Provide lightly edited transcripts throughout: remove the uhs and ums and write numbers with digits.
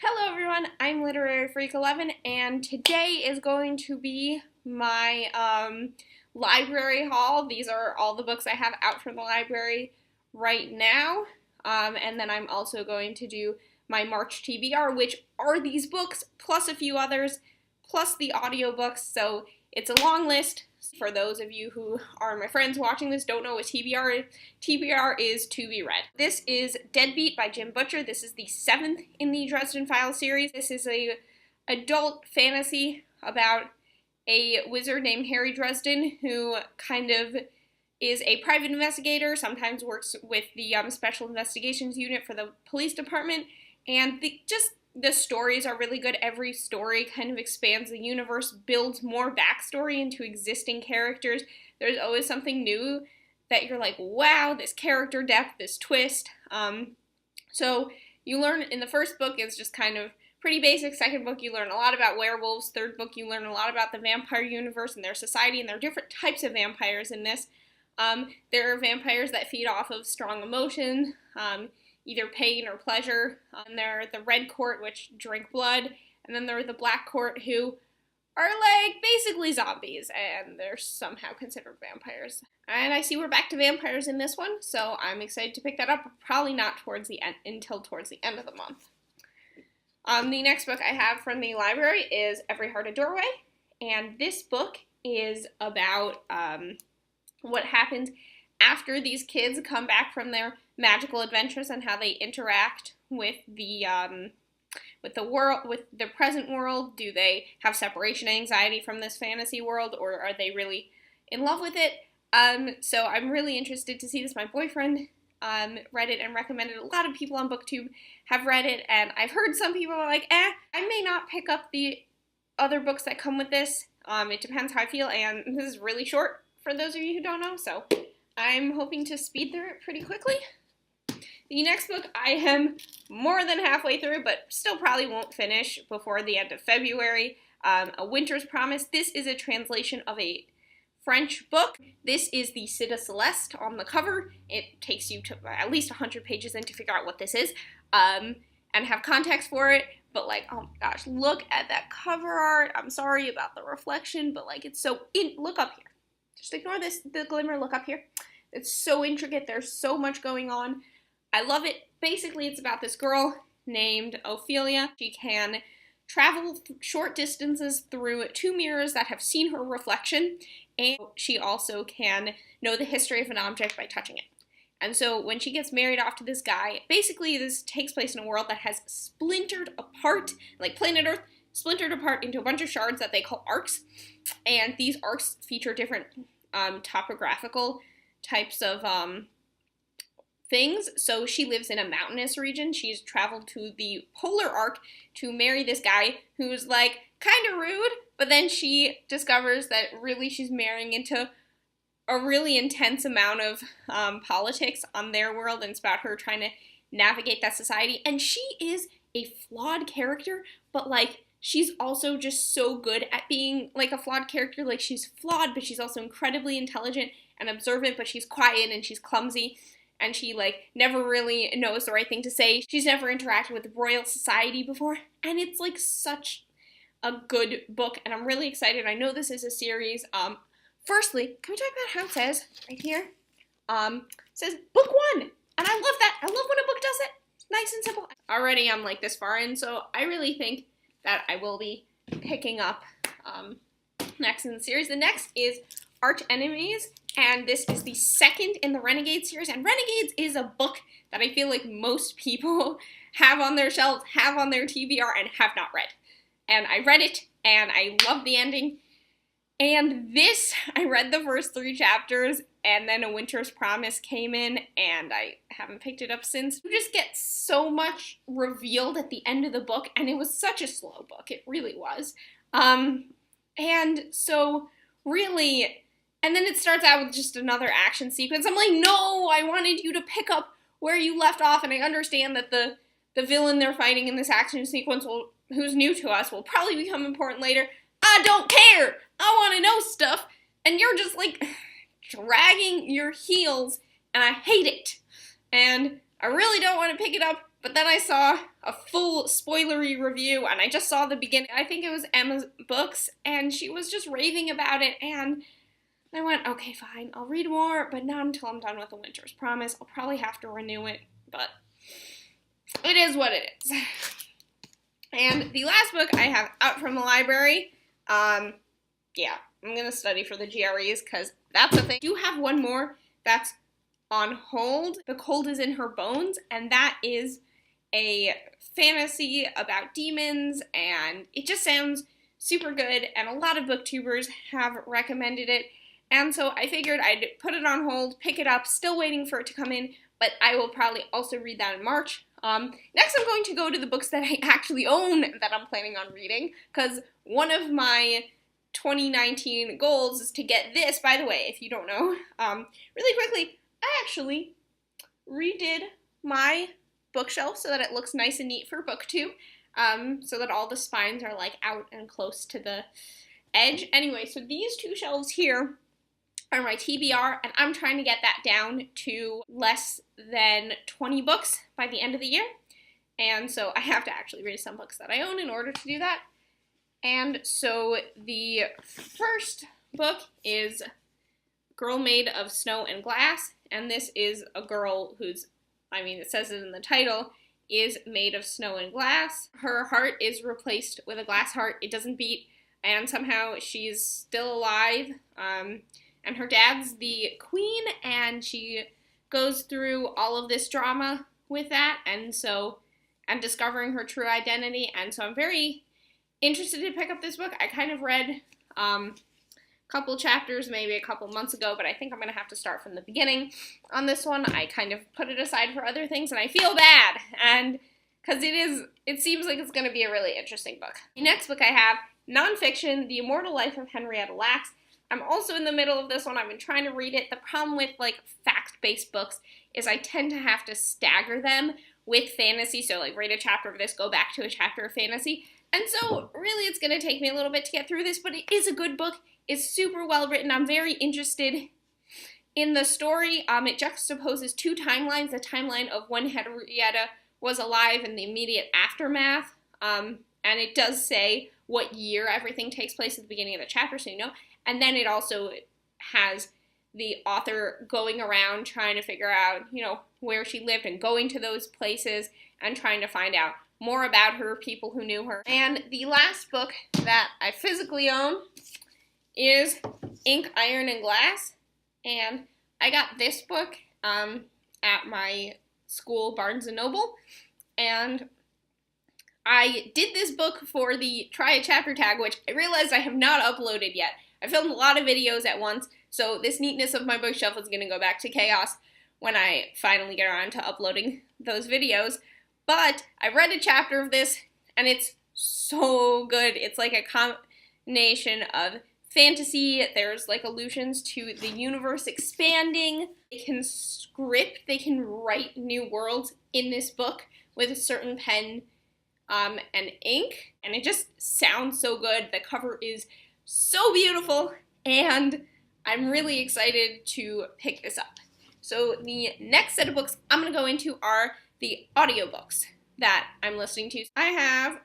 Hello everyone, I'm Literary Freak 11 and today is going to be my library haul. These are all the books I have out from the library right now. And then I'm also going to do my March TBR, which are these books plus a few others, plus the audiobooks. So it's a long list. For those of you who are my friends watching this, don't know what TBR is. TBR is to be read. This is Deadbeat by Jim Butcher. This is the 7th in the Dresden Files series. This is a adult fantasy about a wizard named Harry Dresden who kind of is a private investigator, sometimes works with the Special Investigations Unit for the police department, and the stories are really good. Every story kind of expands the universe, builds more backstory into existing characters. There's always something new that you're like, wow, this character depth, this twist. So you learn in the first book, it's just kind of pretty basic. Second book, you learn a lot about werewolves. Third book, you learn a lot about the vampire universe and their society, and there are different types of vampires in this. There are vampires that feed off of strong emotion, either pain or pleasure. And there are the Red Court, which drink blood, and then there are the Black Court, who are like basically zombies, and they're somehow considered vampires. And I see we're back to vampires in this one, so I'm excited to pick that up, probably not towards the end, until towards the end of the month. The next book I have from the library is Every Heart a Doorway, and this book is about what happens after these kids come back from their magical adventures and how they interact with the world, with the present world. Do they have separation anxiety from this fantasy world, or are they really in love with it? So I'm really interested to see this. My boyfriend read it and recommended it. A lot of people on BookTube have read it, and I've heard some people are like, I may not pick up the other books that come with this. It depends how I feel, and this is really short for those of you who don't know, so I'm hoping to speed through it pretty quickly. The next book I am more than halfway through, but still probably won't finish before the end of February. A Winter's Promise. This is a translation of a French book. This is the Cité Céleste on the cover. It takes you to at least 100 pages in to figure out what this is, and have context for it. But like, oh my gosh, look at that cover art. I'm sorry about the reflection, but like, it's so look up here. Just ignore the glimmer, look up here. It's so intricate, there's so much going on. I love it. Basically, it's about this girl named Ophelia. She can travel short distances through two mirrors that have seen her reflection, and she also can know the history of an object by touching it. And so when she gets married off to this guy, basically this takes place in a world that has splintered apart, like planet Earth, splintered apart into a bunch of shards that they call arcs, and these arcs feature different topographical types of things. So she lives in a mountainous region. She's traveled to the polar arc to marry this guy who's like kind of rude, but then she discovers that really she's marrying into a really intense amount of politics on their world, and it's about her trying to navigate that society. And she is a flawed character, but like she's also just so good at being like a flawed character. Like she's flawed, but she's also incredibly intelligent and observant, but she's quiet and she's clumsy, and she like never really knows the right thing to say. She's never interacted with the royal society before, and it's like such a good book, and I'm really excited. I know this is a series. Firstly, can we talk about how it says right here? It says book 1, and I love that. I love when a book does it. It's nice and simple. Already I'm like this far in, so I really think that I will be picking up next in the series. The next is Arch Enemies, and this is the second in the Renegade series, and Renegades is a book that I feel like most people have on their shelves, have on their TBR, and have not read. And I read it, and I love the ending. And this, I read the first 3 chapters, and then A Winter's Promise came in, and I haven't picked it up since. You just get so much revealed at the end of the book, and it was such a slow book. It really was. And so, really, and then it starts out with just another action sequence. I'm like, no, I wanted you to pick up where you left off, and I understand that the villain they're fighting in this action sequence, who's new to us, will probably become important later. I don't care! I want to know stuff, and you're just like dragging your heels, and I hate it. And I really don't want to pick it up But then I saw a full spoilery review, and I just saw the beginning. I think it was Emma's Books, and she was just raving about it, and I went, okay, fine, I'll read more, but not until I'm done with The Winter's Promise. I'll probably have to renew it, but it is what it is. And the last book I have out from the library, yeah, I'm going to study for the GREs, because that's the thing. I do have one more that's on hold. The Cold is in Her Bones, and that is a fantasy about demons, and it just sounds super good, and a lot of booktubers have recommended it. And so I figured I'd put it on hold, pick it up, still waiting for it to come in, but I will probably also read that in March. Next I'm going to go to the books that I actually own that I'm planning on reading, because one of my 2019 goals is to get this. By the way, if you don't know, really quickly, I actually redid my bookshelf so that it looks nice and neat for booktube, so that all the spines are like out and close to the edge. Anyway, so these two shelves here are my TBR, and I'm trying to get that down to less than 20 books by the end of the year. And so I have to actually read some books that I own in order to do that. And so the first book is Girl Made of Snow and Glass, and this is a girl who's, I mean, it says it in the title, is made of snow and glass. Her heart is replaced with a glass heart. It doesn't beat, and somehow she's still alive. And her dad's the queen, and she goes through all of this drama with that, and discovering her true identity. And so I'm very interested to pick up this book. I kind of read a couple chapters maybe a couple months ago, but I think I'm going to have to start from the beginning on this one. I kind of put it aside for other things, and I feel bad, and because it seems like it's going to be a really interesting book. The next book I have, nonfiction, The Immortal Life of Henrietta Lacks. I'm also in the middle of this one. I've been trying to read it. The problem with like fact-based books is I tend to have to stagger them with fantasy. So like read a chapter of this, go back to a chapter of fantasy. And so really it's going to take me a little bit to get through this, but it is a good book. It's super well written. I'm very interested in the story. It juxtaposes two timelines, the timeline of when Henrietta was alive and the immediate aftermath. And it does say what year everything takes place at the beginning of the chapter, so you know. And then it also has the author going around trying to figure out, you know, where she lived and going to those places and trying to find out more about her, people who knew her. And the last book that I physically own is Ink, Iron, and Glass. And I got this book at my school, Barnes & Noble. And I did this book for the Try a Chapter tag, which I realized I have not uploaded yet. I filmed a lot of videos at once, so this neatness of my bookshelf is going to go back to chaos when I finally get around to uploading those videos. But I read a chapter of this, and it's so good. It's like a combination of fantasy. There's like allusions to the universe expanding. They can script, they can write new worlds in this book with a certain pen and ink, and it just sounds so good. The cover is so beautiful, and I'm really excited to pick this up. So the next set of books I'm going to go into are the audiobooks that I'm listening to. I have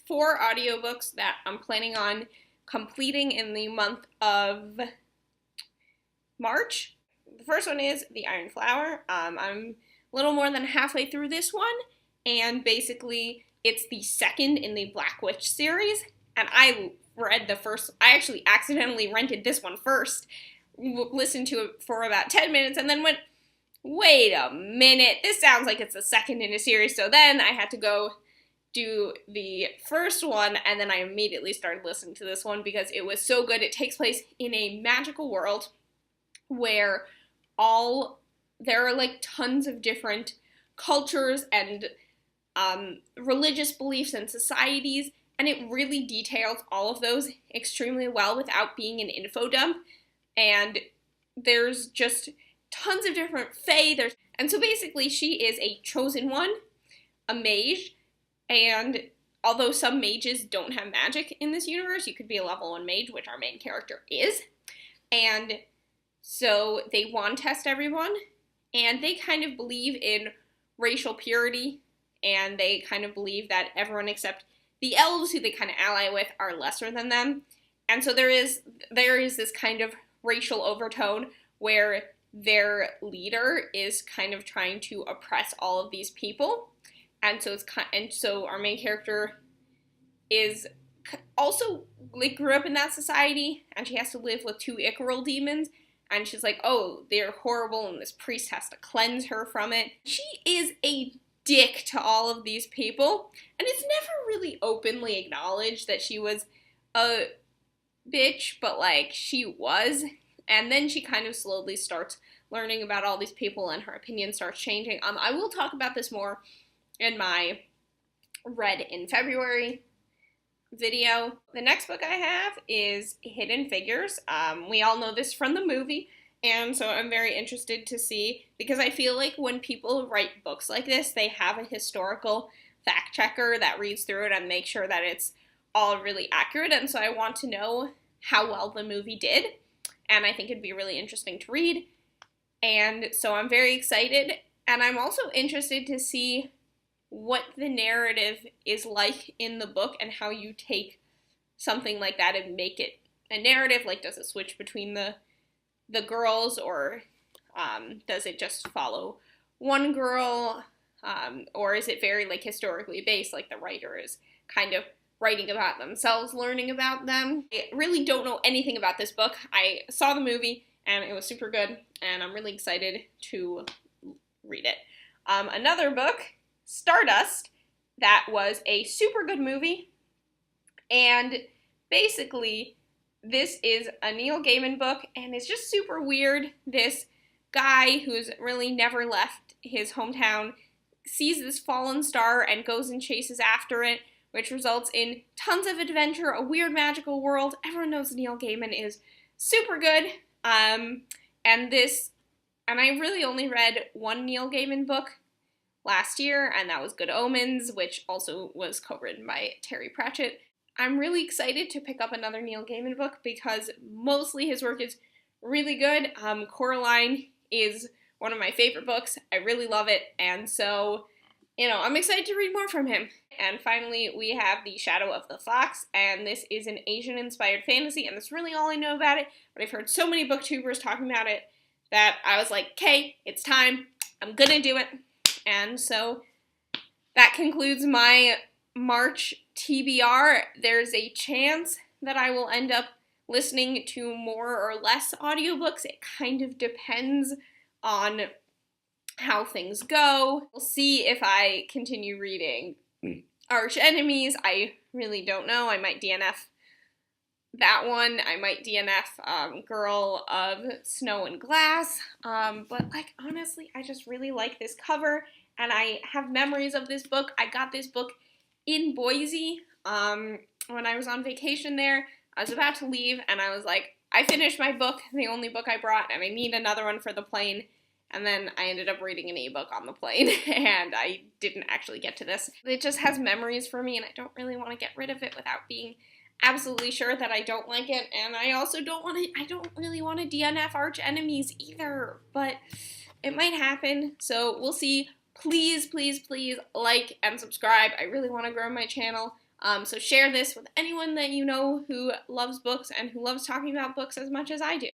4 audiobooks that I'm planning on completing in the month of March. The first one is The Iron Flower. I'm a little more than halfway through this one, and basically it's the second in the Black Witch series, and I read the first. I actually accidentally rented this one first, listened to it for about 10 minutes, and then went, wait a minute, this sounds like it's the second in a series. So then I had to go do the first one, and then I immediately started listening to this one because it was so good. It takes place in a magical world where there are like tons of different cultures and religious beliefs and societies, and it really details all of those extremely well without being an info dump. And there's just tons of different fae. And so basically she is a chosen one, a mage, and although some mages don't have magic in this universe, you could be a level 1 mage, which our main character is. And so they wand test everyone, and they kind of believe in racial purity and they kind of believe that everyone except the elves, who they kind of ally with, are lesser than them. And so there is this kind of racial overtone where their leader is kind of trying to oppress all of these people. And so our main character is also like grew up in that society, and she has to live with 2 Icaral demons, and she's like, oh, they're horrible, and this priest has to cleanse her from it. She is a dick to all of these people, and it's never really openly acknowledged that she was a bitch, but like she was. And then she kind of slowly starts learning about all these people, and her opinion starts changing. I will talk about this more in my Read in February video. The next book I have is Hidden Figures. We all know this from the movie, and so I'm very interested to see, because I feel like when people write books like this, they have a historical fact checker that reads through it and makes sure that it's all really accurate, and so I want to know how well the movie did, and I think it'd be really interesting to read, and so I'm very excited, and I'm also interested to see what the narrative is like in the book and how you take something like that and make it a narrative. Like, does it switch between the girls, or does it just follow one girl, or is it very like historically based, like the writer is kind of writing about themselves, learning about them? I really don't know anything about this book. I saw the movie and it was super good, and I'm really excited to read it. Another book, Stardust, that was a super good movie, and basically this is a Neil Gaiman book, and it's just super weird. This guy who's really never left his hometown sees this fallen star and goes and chases after it, which results in tons of adventure, a weird magical world. Everyone knows Neil Gaiman is super good, and I really only read one Neil Gaiman book last year, and that was Good Omens, which also was co-written by Terry Pratchett. I'm really excited to pick up another Neil Gaiman book because mostly his work is really good. Coraline is one of my favorite books. I really love it, and so, I'm excited to read more from him. And finally, we have The Shadow of the Fox, and this is an Asian-inspired fantasy, and that's really all I know about it, but I've heard so many booktubers talking about it that I was like, okay, it's time. I'm gonna do it. And so that concludes my March TBR. There's a chance that I will end up listening to more or less audiobooks. It kind of depends on how things go. We'll see if I continue reading Arch Enemies. I really don't know. I might DNF that one. I might DNF Girl of Snow and Glass. But like, honestly, I just really like this cover, and I have memories of this book. I got this book in Boise when I was on vacation there. I was about to leave, and I was like, I finished my book, the only book I brought, and I need another one for the plane. And then I ended up reading an ebook on the plane, and I didn't actually get to this. It just has memories for me, and I don't really want to get rid of it without being absolutely sure that I don't like it. And I also I don't really want to DNF Arch Enemies either, but it might happen. So we'll see. Please, please, please like and subscribe. I really want to grow my channel. So share this with anyone that you know who loves books and who loves talking about books as much as I do.